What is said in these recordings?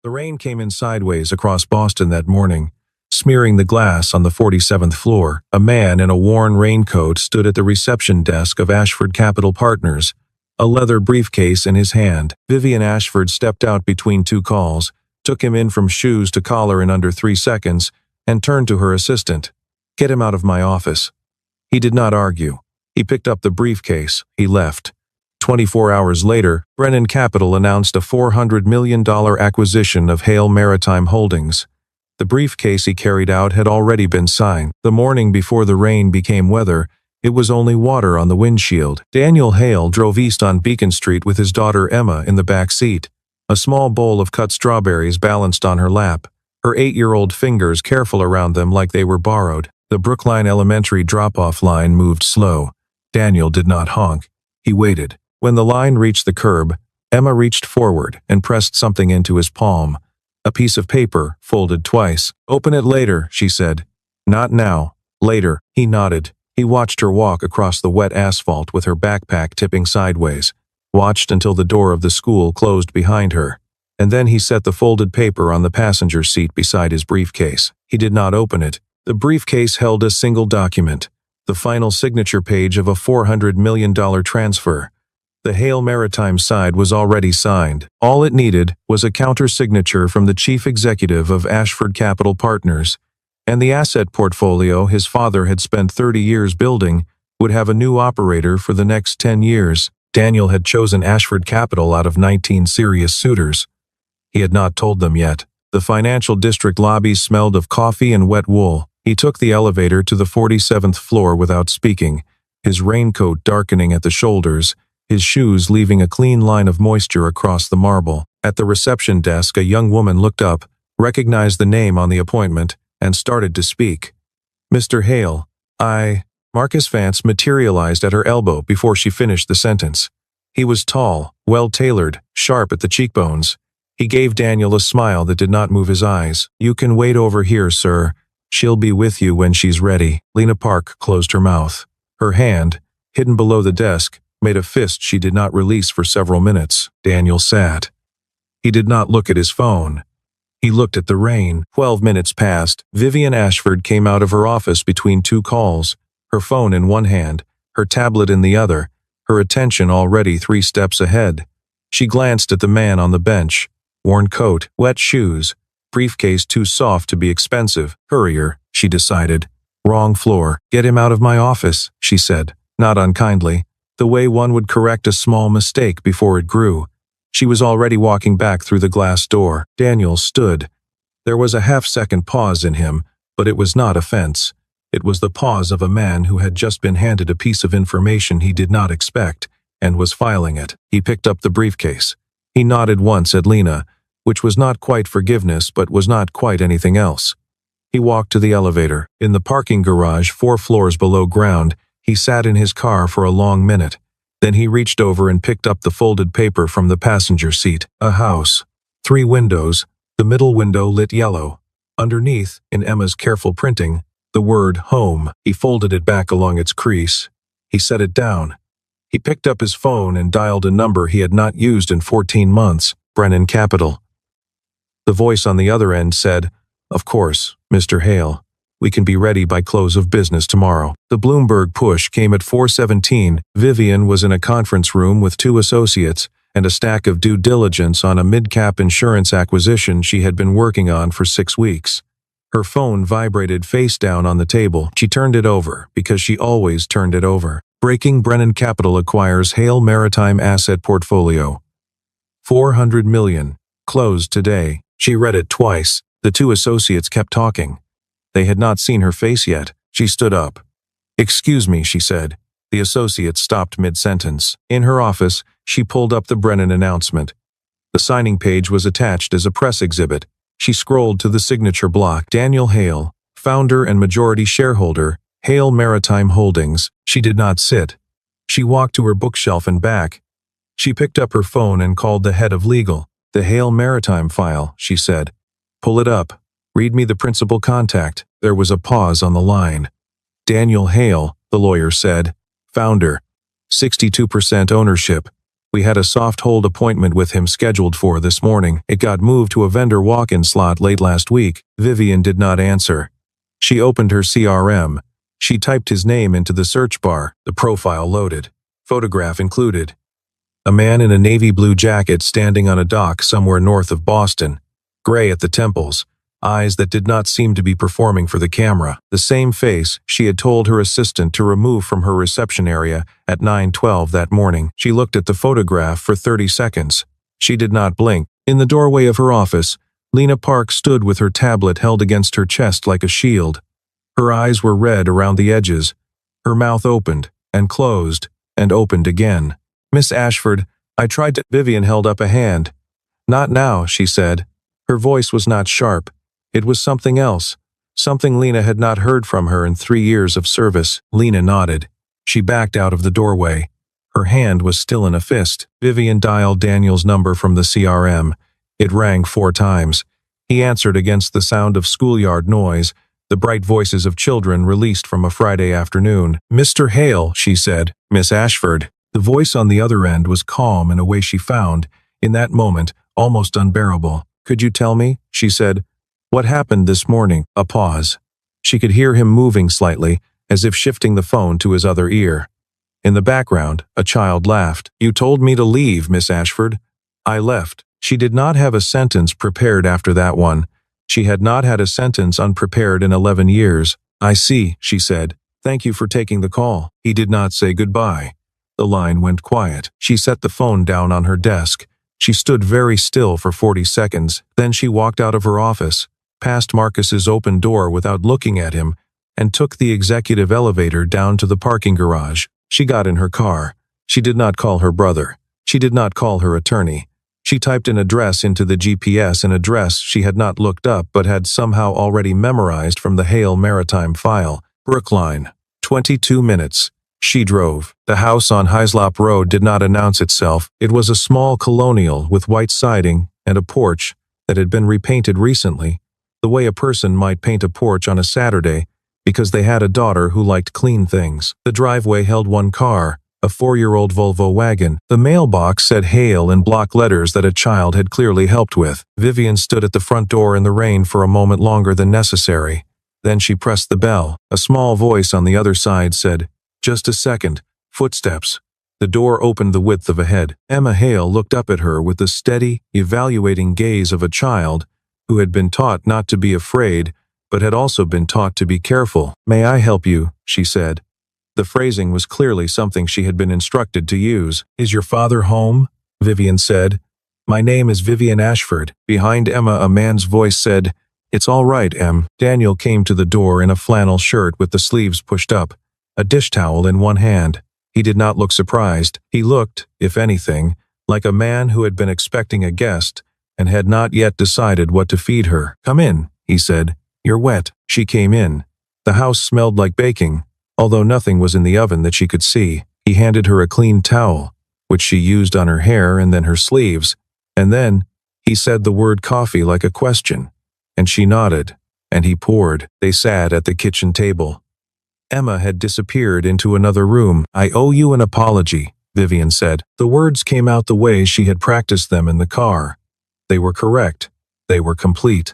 The rain came in sideways across Boston that morning, smearing the glass on the 47th floor. A man in a worn raincoat stood at the reception desk of Ashford Capital Partners, a leather briefcase in his hand. Vivian Ashford stepped out between two calls, took him in from shoes to collar in under 3 seconds, and turned to her assistant. "Get him out of my office." He did not argue. He picked up the briefcase. He left. 24 hours later, Brennan Capital announced a $400 million acquisition of Hale Maritime Holdings. The briefcase he carried out had already been signed. The morning before the rain became weather, it was only water on the windshield. Daniel Hale drove east on Beacon Street with his daughter Emma in the back seat. A small bowl of cut strawberries balanced on her lap, her 8-year-old fingers careful around them like they were borrowed. The Brookline Elementary drop-off line moved slow. Daniel did not honk. He waited. When the line reached the curb, Emma reached forward and pressed something into his palm. A piece of paper, folded twice. "Open it later," she said. "Not now. Later." He nodded. He watched her walk across the wet asphalt with her backpack tipping sideways, watched until the door of the school closed behind her, and then he set the folded paper on the passenger seat beside his briefcase. He did not open it. The briefcase held a single document, the final signature page of a $400 million transfer. The Hale Maritime side was already signed. All it needed was a counter-signature from the chief executive of Ashford Capital Partners, and the asset portfolio his father had spent 30 years building would have a new operator for the next 10 years. Daniel had chosen Ashford Capital out of 19 serious suitors. He had not told them yet. The financial district lobbies smelled of coffee and wet wool. He took the elevator to the 47th floor without speaking, his raincoat darkening at the shoulders, his shoes leaving a clean line of moisture across the marble. At the reception desk, a young woman looked up, recognized the name on the appointment, and started to speak. "Mr. Hale, Marcus Vance materialized at her elbow before she finished the sentence. He was tall, well-tailored, sharp at the cheekbones. He gave Daniel a smile that did not move his eyes. "You can wait over here, sir. She'll be with you when she's ready." Lena Park closed her mouth. Her hand, hidden below the desk, made a fist she did not release for several minutes. Daniel sat. He did not look at his phone. He looked at the rain. 12 minutes passed. Vivian Ashford came out of her office between two calls, her phone in one hand, her tablet in the other, her attention already 3 steps ahead. She glanced at the man on the bench. Worn coat, wet shoes, briefcase too soft to be expensive. "Courier," she decided. "Wrong floor. Get him out of my office," she said, not unkindly, the way one would correct a small mistake before it grew. She was already walking back through the glass door. Daniel stood. There was a half-second pause in him, but it was not offense. It was the pause of a man who had just been handed a piece of information he did not expect, and was filing it. He picked up the briefcase. He nodded once at Lena, which was not quite forgiveness but was not quite anything else. He walked to the elevator. In the parking garage 4 floors below ground, he sat in his car for a long minute. Then he reached over and picked up the folded paper from the passenger seat. A house. 3 windows, the middle window lit yellow. Underneath, in Emma's careful printing, the word home. He folded it back along its crease. He set it down. He picked up his phone and dialed a number he had not used in 14 months, Brennan Capital. The voice on the other end said, "Of course, Mr. Hale. We can be ready by close of business tomorrow." The Bloomberg push came at 4:17. Vivian was in a conference room with 2 associates and a stack of due diligence on a mid-cap insurance acquisition she had been working on for 6 weeks. Her phone vibrated face down on the table. She turned it over because she always turned it over. Breaking: Brennan Capital acquires Hale Maritime Asset Portfolio. $400 million. Closed today. She read it twice. The 2 associates kept talking. They had not seen her face yet. She stood up. "Excuse me," she said. The associate stopped mid-sentence. In her office, she pulled up the Brennan announcement. The signing page was attached as a press exhibit. She scrolled to the signature block. Daniel Hale, founder and majority shareholder, Hale Maritime Holdings. She did not sit. She walked to her bookshelf and back. She picked up her phone and called the head of legal. "The Hale Maritime file," she said. "Pull it up. Read me the principal contact." There was a pause on the line. "Daniel Hale," the lawyer said. "Founder. 62% ownership. We had a soft hold appointment with him scheduled for this morning. It got moved to a vendor walk-in slot late last week. Vivian did not answer. She opened her CRM. She typed his name into the search bar. The profile loaded. Photograph included. A man in a navy blue jacket standing on a dock somewhere north of Boston. Gray at the temples. Eyes that did not seem to be performing for the camera. The same face she had told her assistant to remove from her reception area at 9:12 that morning. She looked at the photograph for 30 seconds. She did not blink. In the doorway of her office, Lena Park stood with her tablet held against her chest like a shield. Her eyes were red around the edges. Her mouth opened, and closed, and opened again. "Miss Ashford, I tried to—" Vivian held up a hand. "Not now," she said. Her voice was not sharp. It was something else. Something Lena had not heard from her in 3 years of service. Lena nodded. She backed out of the doorway. Her hand was still in a fist. Vivian dialed Daniel's number from the CRM. It rang 4 times. He answered against the sound of schoolyard noise, the bright voices of children released from a Friday afternoon. "Mr. Hale," she said. "Miss Ashford." The voice on the other end was calm in a way she found, in that moment, almost unbearable. "Could you tell me," she said, "what happened this morning?" A pause. She could hear him moving slightly, as if shifting the phone to his other ear. In the background, a child laughed. "You told me to leave, Miss Ashford." "I left." She did not have a sentence prepared after that one. She had not had a sentence unprepared in 11 years. "I see," she said. "Thank you for taking the call." He did not say goodbye. The line went quiet. She set the phone down on her desk. She stood very still for 40 seconds. Then she walked out of her office, past Marcus's open door without looking at him, and took the executive elevator down to the parking garage. She got in her car. She did not call her brother. She did not call her attorney. She typed an address into the GPS, an address she had not looked up but had somehow already memorized from the Hale Maritime file. Brookline. 22 minutes. She drove. The house on Hyslop Road did not announce itself. It was a small colonial with white siding and a porch that had been repainted recently, the way a person might paint a porch on a Saturday, because they had a daughter who liked clean things. The driveway held one car, a 4-year-old Volvo wagon. The mailbox said Hale in block letters that a child had clearly helped with. Vivian stood at the front door in the rain for a moment longer than necessary. Then she pressed the bell. A small voice on the other side said, "Just a second." Footsteps. The door opened the width of a head. Emma Hale looked up at her with the steady, evaluating gaze of a child who had been taught not to be afraid, but had also been taught to be careful. "May I help you?" she said. The phrasing was clearly something she had been instructed to use. "Is your father home?" Vivian said. "My name is Vivian Ashford." Behind Emma a man's voice said, "It's all right, Em." Daniel came to the door in a flannel shirt with the sleeves pushed up, a dish towel in one hand. He did not look surprised. He looked, if anything, like a man who had been expecting a guest and had not yet decided what to feed her. "Come in," he said. "You're wet." She came in. The house smelled like baking, although nothing was in the oven that she could see. He handed her a clean towel, which she used on her hair and then her sleeves, and then he said the word coffee like a question, and she nodded, and he poured. They sat at the kitchen table. Emma had disappeared into another room. "I owe you an apology," Vivian said. The words came out the way she had practiced them in the car. They were correct. They were complete.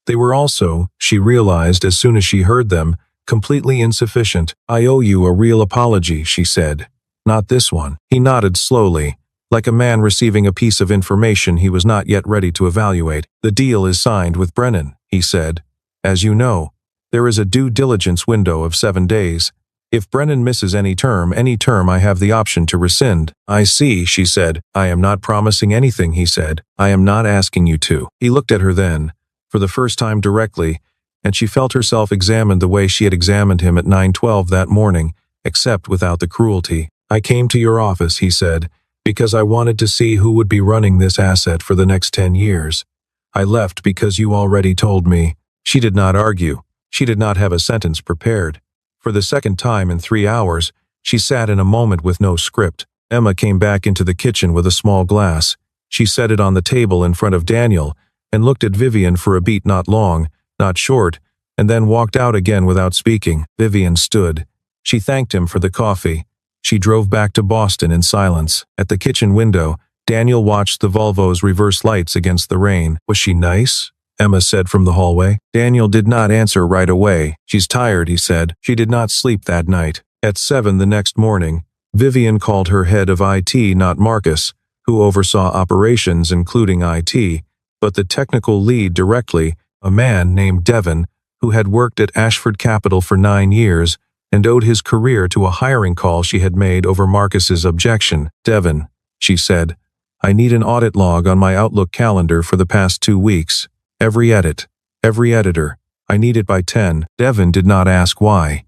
They were also, she realized as soon as she heard them, completely insufficient. "I owe you a real apology," she said. "Not this one." He nodded slowly, like a man receiving a piece of information he was not yet ready to evaluate. "The deal is signed with Brennan," he said. "As you know, there is a due diligence window of 7 days. If Brennan misses any term I have the option to rescind." "I see," she said. "I am not promising anything," he said. "I am not asking you to." He looked at her then, for the first time directly, and she felt herself examined the way she had examined him at 9:12 that morning, except without the cruelty. "I came to your office," he said, "because I wanted to see who would be running this asset for the next 10 years. I left because you already told me." She did not argue. She did not have a sentence prepared. For the second time in 3 hours, she sat in a moment with no script. Emma came back into the kitchen with a small glass. She set it on the table in front of Daniel and looked at Vivian for a beat not long, not short, and then walked out again without speaking. Vivian stood. She thanked him for the coffee. She drove back to Boston in silence. At the kitchen window, Daniel watched the Volvo's reverse lights against the rain. Was she nice? Emma said from the hallway. Daniel did not answer right away. She's tired, he said. She did not sleep that night. At 7 the next morning, Vivian called her head of IT, not Marcus, who oversaw operations including IT, but the technical lead directly, a man named Devon, who had worked at Ashford Capital for 9 years and owed his career to a hiring call she had made over Marcus's objection. Devon, she said, I need an audit log on my Outlook calendar for the past 2 weeks. Every edit, every editor. I need it by 10. Devon did not ask why.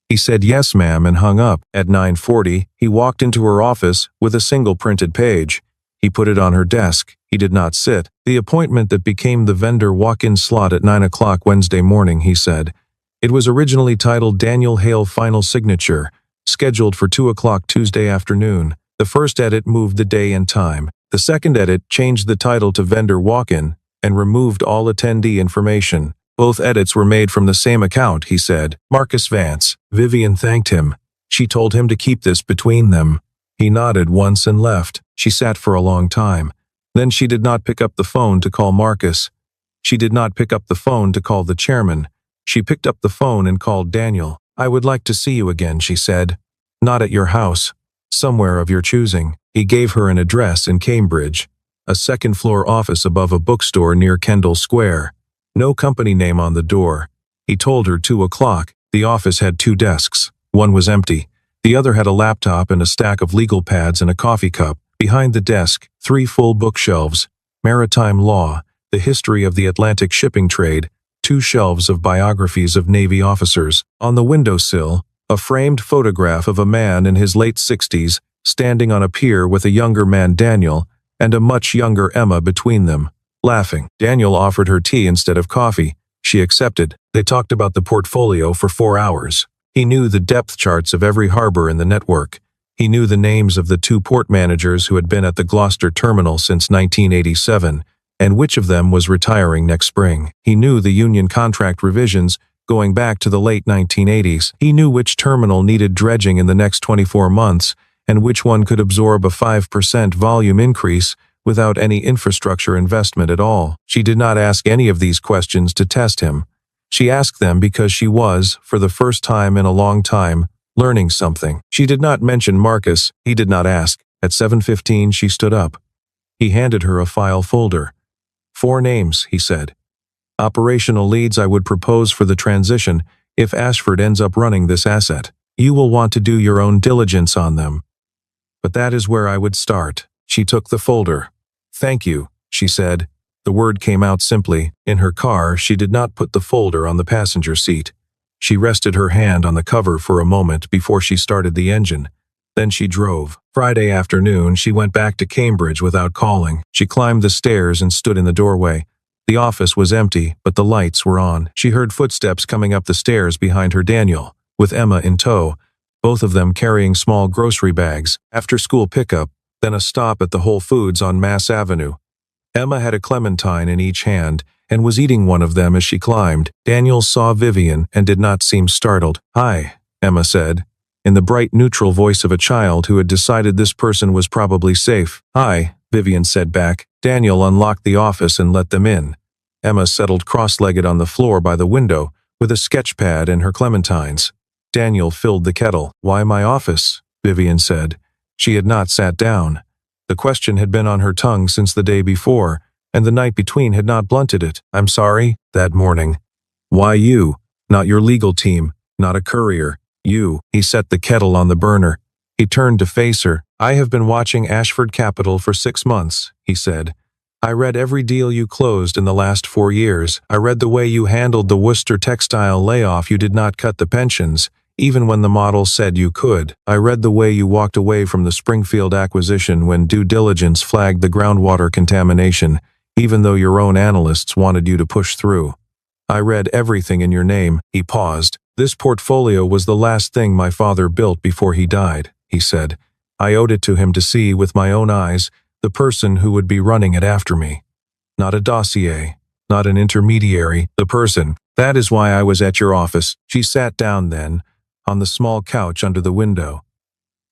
He said yes ma'am and hung up. At 9:40, he walked into her office with a single printed page. He put it on her desk. He did not sit. The appointment that became the vendor walk-in slot at 9 o'clock Wednesday morning, he said. It was originally titled Daniel Hale Final Signature, scheduled for 2 o'clock Tuesday afternoon. The first edit moved the day and time. The second edit changed the title to Vendor Walk-in and removed all attendee information. Both edits were made from the same account, he said. Marcus Vance. Vivian thanked him. She told him to keep this between them. He nodded once and left. She sat for a long time. Then she did not pick up the phone to call Marcus. She did not pick up the phone to call the chairman. She picked up the phone and called Daniel. I would like to see you again, she said. Not at your house. Somewhere of your choosing. He gave her an address in Cambridge, a second-floor office above a bookstore near Kendall Square. No company name on the door. He told her 2 o'clock. The office had 2 desks. One was empty. The other had a laptop and a stack of legal pads and a coffee cup. Behind the desk, 3 full bookshelves. Maritime law, the history of the Atlantic shipping trade, 2 shelves of biographies of Navy officers. On the windowsill, a framed photograph of a man in his late 60s, standing on a pier with a younger man, Daniel, and a much younger Emma between them. Laughing, Daniel offered her tea instead of coffee. She accepted. They talked about the portfolio for 4 hours. He knew the depth charts of every harbor in the network. He knew the names of the 2 port managers who had been at the Gloucester terminal since 1987, and which of them was retiring next spring. He knew the union contract revisions going back to the late 1980s. He knew which terminal needed dredging in the next 24 months, and which one could absorb a 5% volume increase without any infrastructure investment at all. She did not ask any of these questions to test him. She asked them because she was, for the first time in a long time, learning something. She did not mention Marcus. He did not ask. At 7:15 she stood up. He handed her a file folder. 4 names, he said. Operational leads I would propose for the transition if Ashford ends up running this asset. You will want to do your own diligence on them. But that is where I would start. She took the folder. Thank you, she said. The word came out simply. In her car, she did not put the folder on the passenger seat. She rested her hand on the cover for a moment before she started the engine. Then she drove. Friday afternoon, she went back to Cambridge without calling. She climbed the stairs and stood in the doorway. The office was empty, but the lights were on. She heard footsteps coming up the stairs behind her, Daniel, with Emma in tow, both of them carrying small grocery bags. After school pickup, then a stop at the Whole Foods on Mass Avenue. Emma had a clementine in each hand and was eating one of them as she climbed. Daniel saw Vivian and did not seem startled. Hi, Emma said, in the bright neutral voice of a child who had decided this person was probably safe. Hi, Vivian said back. Daniel unlocked the office and let them in. Emma settled cross-legged on the floor by the window with a sketch pad and her clementines. Daniel filled the kettle. Why my office? Vivian said. She had not sat down. The question had been on her tongue since the day before, and the night between had not blunted it. I'm sorry, that morning. Why you? Not your legal team, not a courier. You. He set the kettle on the burner. He turned to face her. I have been watching Ashford Capital for 6 months, he said. I read every deal you closed in the last 4 years. I read the way you handled the Worcester textile layoff. You did not cut the pensions, even when the model said you could. I read the way you walked away from the Springfield acquisition when due diligence flagged the groundwater contamination, even though your own analysts wanted you to push through. I read everything in your name. He paused. This portfolio was the last thing my father built before he died, he said. I owed it to him to see with my own eyes the person who would be running it after me. Not a dossier, not an intermediary, the person. That is why I was at your office. She sat down then, on the small couch under the window.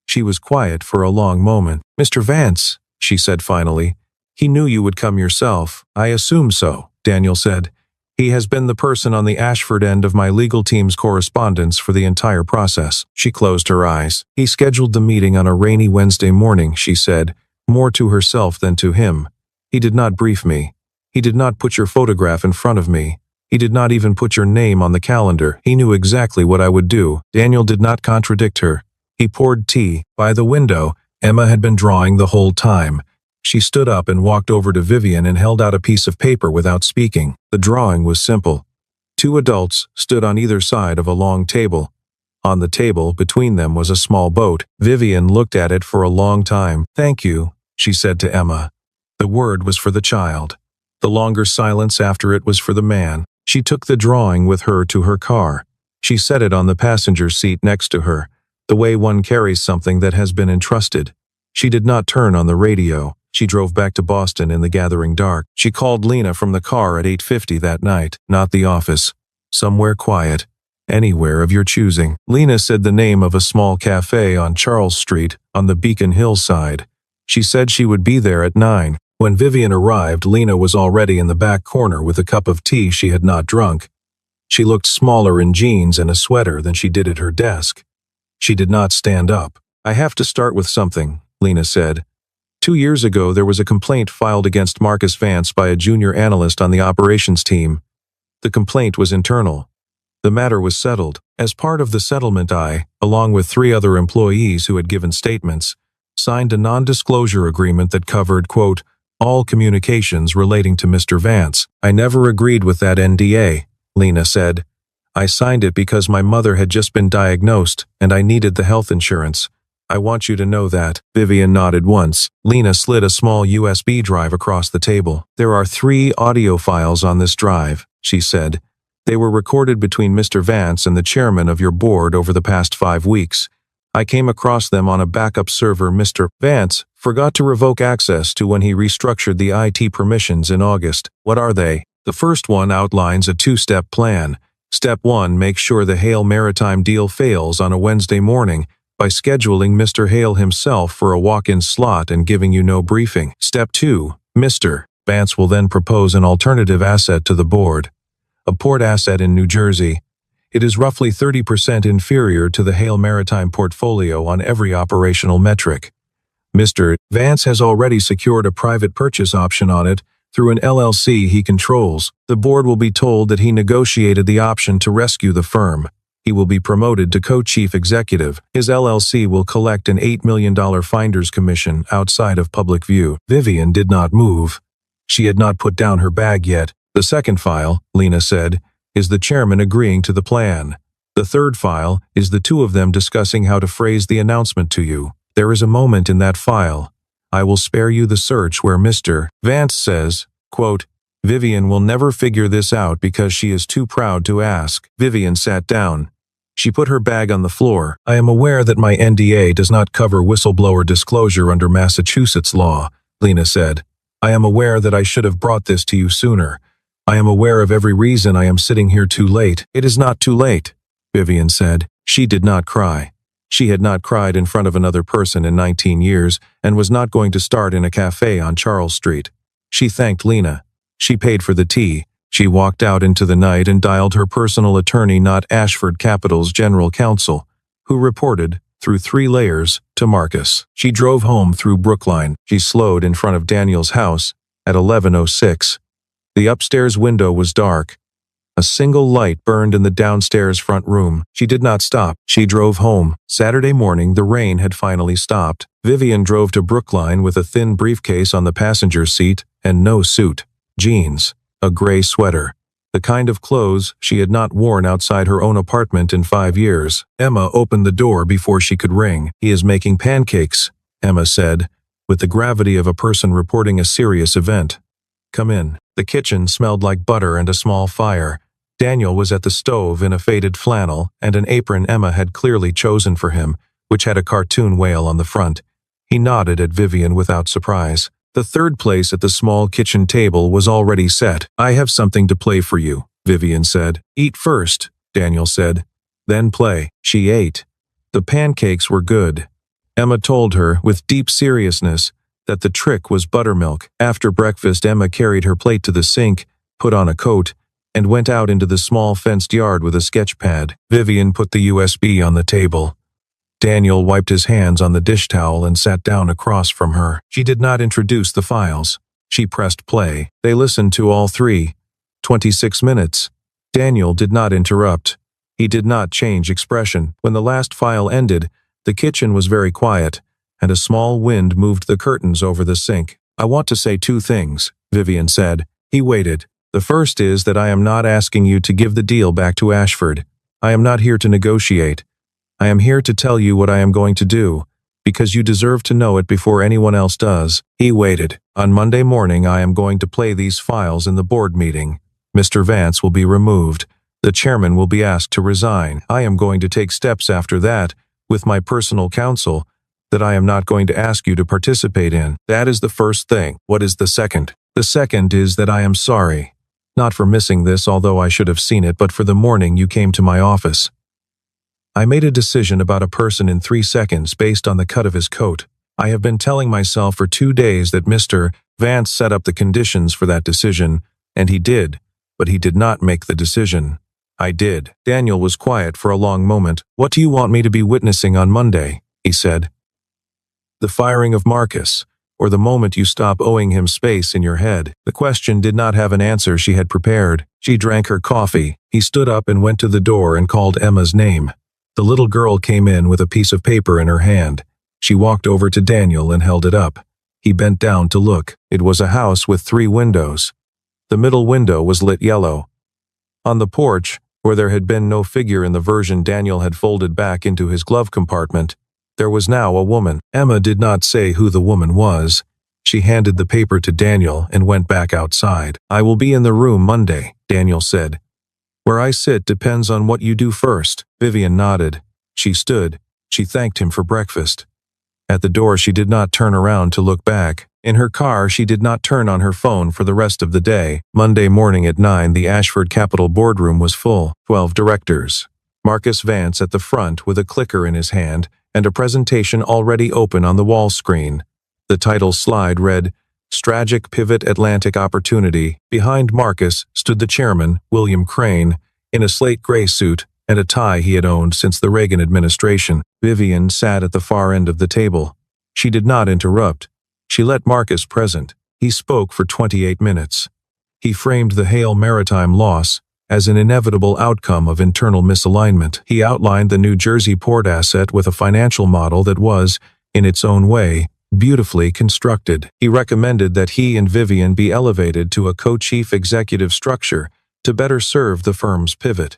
She was quiet for a long moment. "Mr. Vance," she said finally. "He knew you would come yourself." "I assume so," Daniel said. "He has been the person on the Ashford end of my legal team's correspondence for the entire process." She closed her eyes. "He scheduled the meeting on a rainy Wednesday morning," she said, more to herself than to him. "He did not brief me. He did not put your photograph in front of me. He did not even put your name on the calendar. He knew exactly what I would do." Daniel did not contradict her. He poured tea. By the window, Emma had been drawing the whole time. She stood up and walked over to Vivian and held out a piece of paper without speaking. The drawing was simple. Two adults stood on either side of a long table. On the table, between them, was a small boat. Vivian looked at it for a long time. "Thank you," she said to Emma. The word was for the child. The longer silence after it was for the man. She took the drawing with her to her car. She set it on the passenger seat next to her, the way one carries something that has been entrusted. She did not turn on the radio. She drove back to Boston in the gathering dark. She called Lena from the car at 8:50 that night, not the office. Somewhere quiet. Anywhere of your choosing. Lena said the name of a small cafe on Charles Street, on the Beacon Hill side. She said she would be there at 9. When Vivian arrived, Lena was already in the back corner with a cup of tea she had not drunk. She looked smaller in jeans and a sweater than she did at her desk. She did not stand up. "I have to start with something," Lena said. 2 years ago, there was a complaint filed against Marcus Vance by a junior analyst on the operations team. The complaint was internal. The matter was settled. As part of the settlement, I, along with 3 other employees who had given statements, signed a non-disclosure agreement that covered, quote, all communications relating to Mr. Vance. I never agreed with that NDA, Lena said. I signed it because my mother had just been diagnosed and I needed the health insurance. I want you to know that." Vivian nodded once. Lena slid a small USB drive across the table. "There are 3 audio files on this drive," she said. "They were recorded between Mr. Vance and the chairman of your board over the past 5 weeks. I came across them on a backup server Mr. Vance forgot to revoke access to when he restructured the IT permissions in August. What are they?" The first one outlines a 2-step plan. Step 1, make sure the Hale Maritime deal fails on a Wednesday morning by scheduling Mr. Hale himself for a walk-in slot and giving you no briefing. Step 2, Mr. Vance will then propose an alternative asset to the board, a port asset in New Jersey. It is roughly 30% inferior to the Hale Maritime portfolio on every operational metric. Mr. Vance has already secured a private purchase option on it through an LLC he controls. The board will be told that he negotiated the option to rescue the firm. He will be promoted to co-chief executive. His LLC will collect an $8 million finder's commission outside of public view. Vivian did not move. She had not put down her bag yet. The second file, Lena said, is the chairman agreeing to the plan. The third file is the 2 of them discussing how to phrase the announcement to you. There is a moment in that file. I will spare you the search where Mr. Vance says, quote, Vivian will never figure this out because she is too proud to ask. Vivian sat down. She put her bag on the floor. I am aware that my NDA does not cover whistleblower disclosure under Massachusetts law, Lena said. I am aware that I should have brought this to you sooner. I am aware of every reason I am sitting here too late. It is not too late, Vivian said. She did not cry. She had not cried in front of another person in 19 years and was not going to start in a cafe on Charles Street. She thanked Lena. She paid for the tea. She walked out into the night and dialed her personal attorney, not Ashford Capital's general counsel, who reported, through 3 layers, to Marcus. She drove home through Brookline. She slowed in front of Daniel's house at 11:06. The upstairs window was dark. A single light burned in the downstairs front room. She did not stop. She drove home. Saturday morning, the rain had finally stopped. Vivian drove to Brookline with a thin briefcase on the passenger seat and no suit. Jeans, a gray sweater, the kind of clothes she had not worn outside her own apartment in 5 years. Emma opened the door before she could ring. He is making pancakes, Emma said, with the gravity of a person reporting a serious event. Come in. The kitchen smelled like butter and a small fire. Daniel was at the stove in a faded flannel and an apron Emma had clearly chosen for him, which had a cartoon whale on the front. He nodded at Vivian without surprise. The third place at the small kitchen table was already set. I have something to play for you, Vivian said. Eat first, Daniel said. Then play. She ate. The pancakes were good. Emma told her, with deep seriousness, that the trick was buttermilk. After breakfast, Emma carried her plate to the sink, put on a coat, and went out into the small fenced yard with a sketch pad. Vivian put the USB on the table. Daniel wiped his hands on the dish towel and sat down across from her. She did not introduce the files. She pressed play. They listened to all three. 26 minutes. Daniel did not interrupt. He did not change expression. When the last file ended, the kitchen was very quiet, and a small wind moved the curtains over the sink. "I want to say two things," Vivian said. He waited. "The first is that I am not asking you to give the deal back to Ashford. I am not here to negotiate. I am here to tell you what I am going to do, because you deserve to know it before anyone else does." He waited. "On Monday morning I am going to play these files in the board meeting. Mr. Vance will be removed. The chairman will be asked to resign. I am going to take steps after that, with my personal counsel, that I am not going to ask you to participate in. That is the first thing. What is the second? The second is that I am sorry. Not for missing this, although I should have seen it, but for the morning you came to my office. I made a decision about a person in 3 seconds based on the cut of his coat. I have been telling myself for 2 days that Mr. Vance set up the conditions for that decision, and he did, but he did not make the decision. I did." Daniel was quiet for a long moment. "What do you want me to be witnessing on Monday?" he said. "The firing of Marcus, or the moment you stop owing him space in your head." The question did not have an answer she had prepared. She drank her coffee. He stood up and went to the door and called Emma's name. The little girl came in with a piece of paper in her hand. She walked over to Daniel and held it up. He bent down to look. It was a house with 3 windows. The middle window was lit yellow. On the porch, where there had been no figure in the version Daniel had folded back into his glove compartment, there was now a woman. Emma did not say who the woman was. She handed the paper to Daniel and went back outside. "I will be in the room Monday," Daniel said. "Where I sit depends on what you do first." Vivian nodded. She stood. She thanked him for breakfast. At the door she did not turn around to look back. In her car she did not turn on her phone for the rest of the day. Monday morning at 9 the Ashford Capital boardroom was full. 12 directors. Marcus Vance at the front with a clicker in his hand and a presentation already open on the wall screen. The title slide read, "Strategic Pivot Atlantic Opportunity." Behind Marcus stood the chairman, William Crane, in a slate gray suit and a tie he had owned since the Reagan administration. Vivian sat at the far end of the table. She did not interrupt. She let Marcus present. He spoke for 28 minutes. He framed the Hale Maritime loss as an inevitable outcome of internal misalignment. He outlined the New Jersey port asset with a financial model that was, in its own way, beautifully constructed. He recommended that he and Vivian be elevated to a co-chief executive structure to better serve the firm's pivot.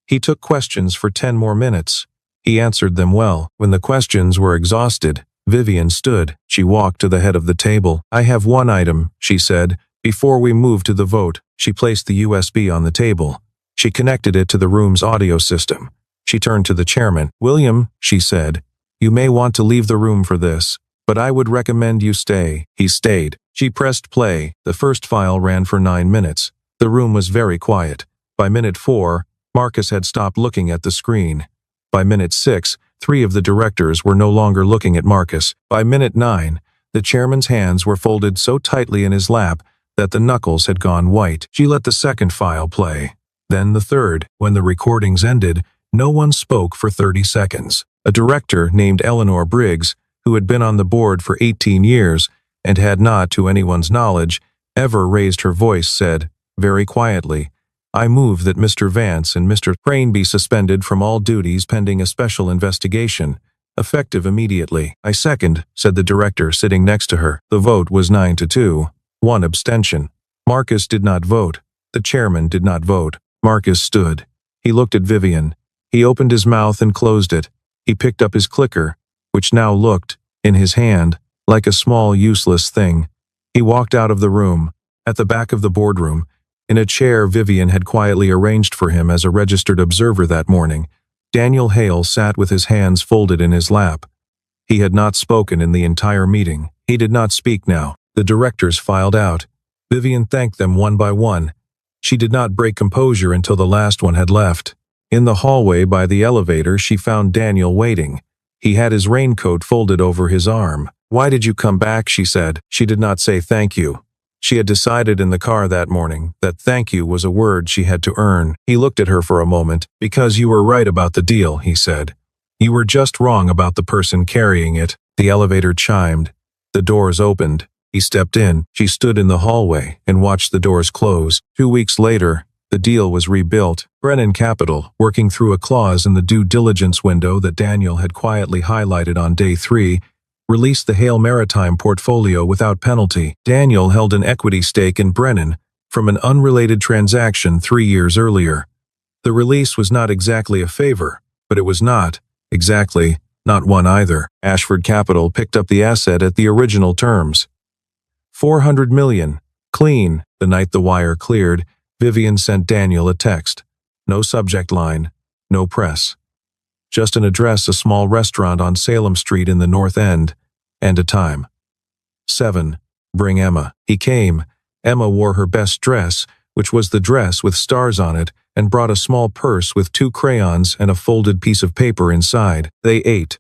He took questions for 10 more minutes. He answered them well. When the questions were exhausted, Vivian stood. She walked to the head of the table. "I have one item," she said, "before we move to the vote." She placed the USB on the table. She connected it to the room's audio system. She turned to the chairman. "William," she said, "you may want to leave the room for this, but I would recommend you stay." He stayed. She pressed play. The first file ran for 9 minutes. The room was very quiet. By minute 4, Marcus had stopped looking at the screen. By minute 6, 3 of the directors were no longer looking at Marcus. By minute 9, the chairman's hands were folded so tightly in his lap that the knuckles had gone white. She let the second file play. Then the third. When the recordings ended, no one spoke for 30 seconds. A director named Eleanor Briggs, who had been on the board for 18 years and had not, to anyone's knowledge, ever raised her voice, said, very quietly, "I move that Mr. Vance and Mr. Crane be suspended from all duties pending a special investigation, effective immediately." "I second," said the director sitting next to her. The vote was 9-2. 1 abstention. Marcus did not vote. The chairman did not vote. Marcus stood. He looked at Vivian. He opened his mouth and closed it. He picked up his clicker, which now looked, in his hand, like a small useless thing. He walked out of the room. At the back of the boardroom, in a chair Vivian had quietly arranged for him as a registered observer that morning, Daniel Hale sat with his hands folded in his lap. He had not spoken in the entire meeting. He did not speak now. The directors filed out. Vivian thanked them one by one. She did not break composure until the last one had left. In the hallway by the elevator she found Daniel waiting. He had his raincoat folded over his arm. "Why did you come back?" she said. She did not say thank you. She had decided in the car that morning that thank you was a word she had to earn. He looked at her for a moment. "Because you were right about the deal," he said. "You were just wrong about the person carrying it." The elevator chimed. The doors opened. He stepped in. She stood in the hallway and watched the doors close. 2 weeks later, the deal was rebuilt. Brennan Capital, working through a clause in the due diligence window that Daniel had quietly highlighted on day 3, released the Hale Maritime portfolio without penalty. Daniel held an equity stake in Brennan from an unrelated transaction 3 years earlier. The release was not exactly a favor, but it was not one either. Ashford Capital picked up the asset at the original terms. $400 million. Clean. The night the wire cleared, Vivian sent Daniel a text. No subject line. No press. Just an address, a small restaurant on Salem Street in the North End, and a time. 7. Bring Emma. He came. Emma wore her best dress, which was the dress with stars on it, and brought a small purse with 2 crayons and a folded piece of paper inside. They ate.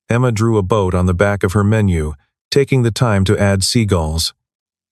Emma drew a boat on the back of her menu, taking the time to add seagulls.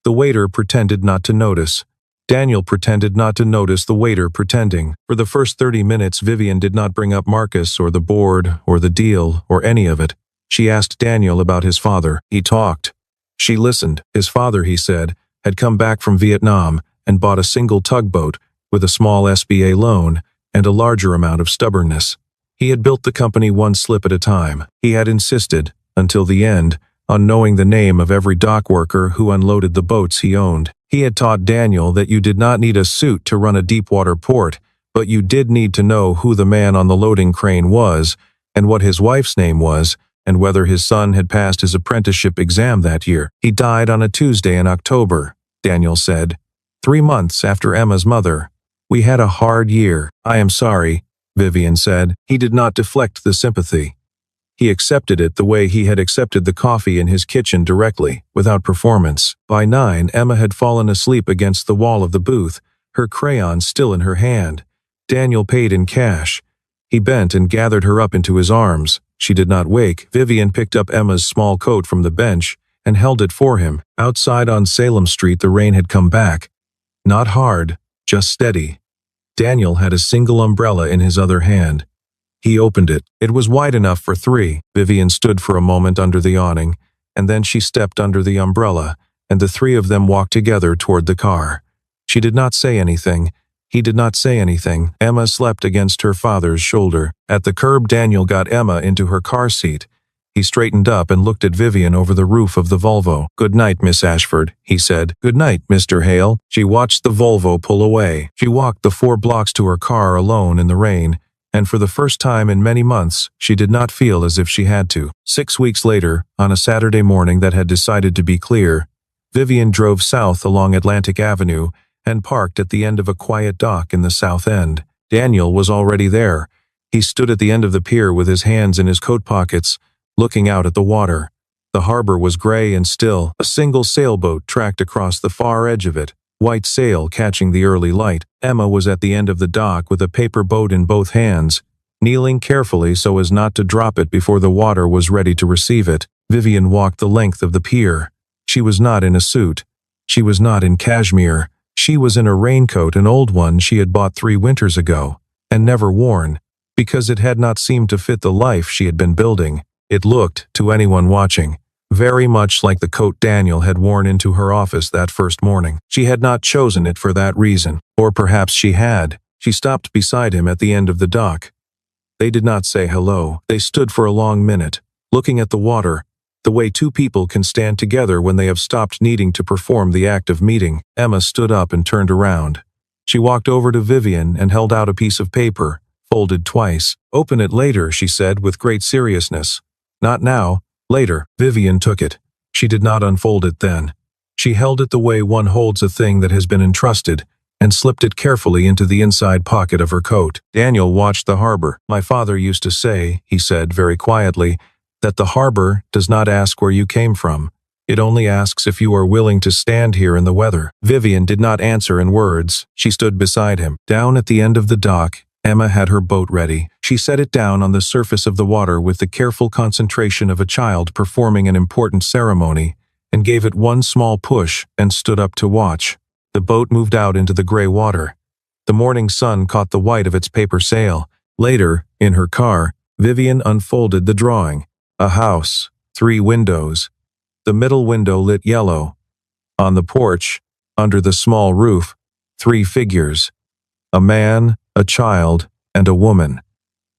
The waiter pretended not to notice. Daniel pretended not to notice the waiter pretending. For the first 30 minutes, Vivian did not bring up Marcus or the board or the deal or any of it. She asked Daniel about his father. He talked. She listened. His father, he said, had come back from Vietnam and bought a single tugboat with a small SBA loan and a larger amount of stubbornness. He had built the company one slip at a time. He had insisted, until the end, on knowing the name of every dock worker who unloaded the boats he owned. He had taught Daniel that you did not need a suit to run a deepwater port, but you did need to know who the man on the loading crane was, and what his wife's name was, and whether his son had passed his apprenticeship exam that year. He died on a Tuesday in October, Daniel said, 3 months after Emma's mother. We had a hard year. I am sorry, Vivian said. He did not deflect the sympathy. He accepted it the way he had accepted the coffee in his kitchen directly, without performance. By 9, Emma had fallen asleep against the wall of the booth, her crayon still in her hand. Daniel paid in cash. He bent and gathered her up into his arms. She did not wake. Vivian picked up Emma's small coat from the bench and held it for him. Outside on Salem Street, the rain had come back. Not hard, just steady. Daniel had a single umbrella in his other hand. He opened it. It was wide enough for 3. Vivian stood for a moment under the awning, and then she stepped under the umbrella, and the 3 of them walked together toward the car. She did not say anything. He did not say anything. Emma slept against her father's shoulder. At the curb, Daniel got Emma into her car seat. He straightened up and looked at Vivian over the roof of the Volvo. "Good night, Miss Ashford," he said. "Good night, Mr. Hale." She watched the Volvo pull away. She walked the 4 blocks to her car alone in the rain, and for the first time in many months, she did not feel as if she had to. 6 weeks later, on a Saturday morning that had decided to be clear, Vivian drove south along Atlantic Avenue and parked at the end of a quiet dock in the South End. Daniel was already there. He stood at the end of the pier with his hands in his coat pockets, looking out at the water. The harbor was gray and still. A single sailboat tracked across the far edge of it, white sail catching the early light. Emma was at the end of the dock with a paper boat in both hands, kneeling carefully so as not to drop it before the water was ready to receive it. Vivian walked the length of the pier. She was not in a suit. She was not in cashmere. She was in a raincoat, an old one she had bought 3 winters ago, and never worn, because it had not seemed to fit the life she had been building. It looked, to anyone watching, very much like the coat Daniel had worn into her office that first morning. She had not chosen it for that reason, or perhaps she had. She stopped beside him at the end of the dock. They did not say hello. They stood for a long minute, looking at the water, the way 2 people can stand together when they have stopped needing to perform the act of meeting. Emma stood up and turned around. She walked over to Vivian and held out a piece of paper, folded twice. "Open it later," she said with great seriousness. "Not now, later." Vivian took it. She did not unfold it then. She held it the way one holds a thing that has been entrusted, and slipped it carefully into the inside pocket of her coat. Daniel watched the harbor. "My father used to say," he said very quietly, "that the harbor does not ask where you came from. It only asks if you are willing to stand here in the weather." Vivian did not answer in words. She stood beside him. Down at the end of the dock, Emma had her boat ready. She set it down on the surface of the water with the careful concentration of a child performing an important ceremony, and gave it one small push and stood up to watch. The boat moved out into the gray water. The morning sun caught the white of its paper sail. Later, in her car, Vivian unfolded the drawing. A house, 3 windows. The middle window lit yellow. On the porch, under the small roof, 3 figures. A man, a child, and a woman.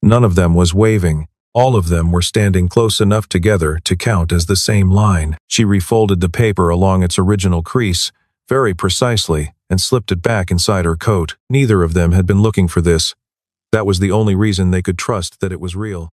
None of them was waving. All of them were standing close enough together to count as the same line. She refolded the paper along its original crease, very precisely, and slipped it back inside her coat. Neither of them had been looking for this. That was the only reason they could trust that it was real.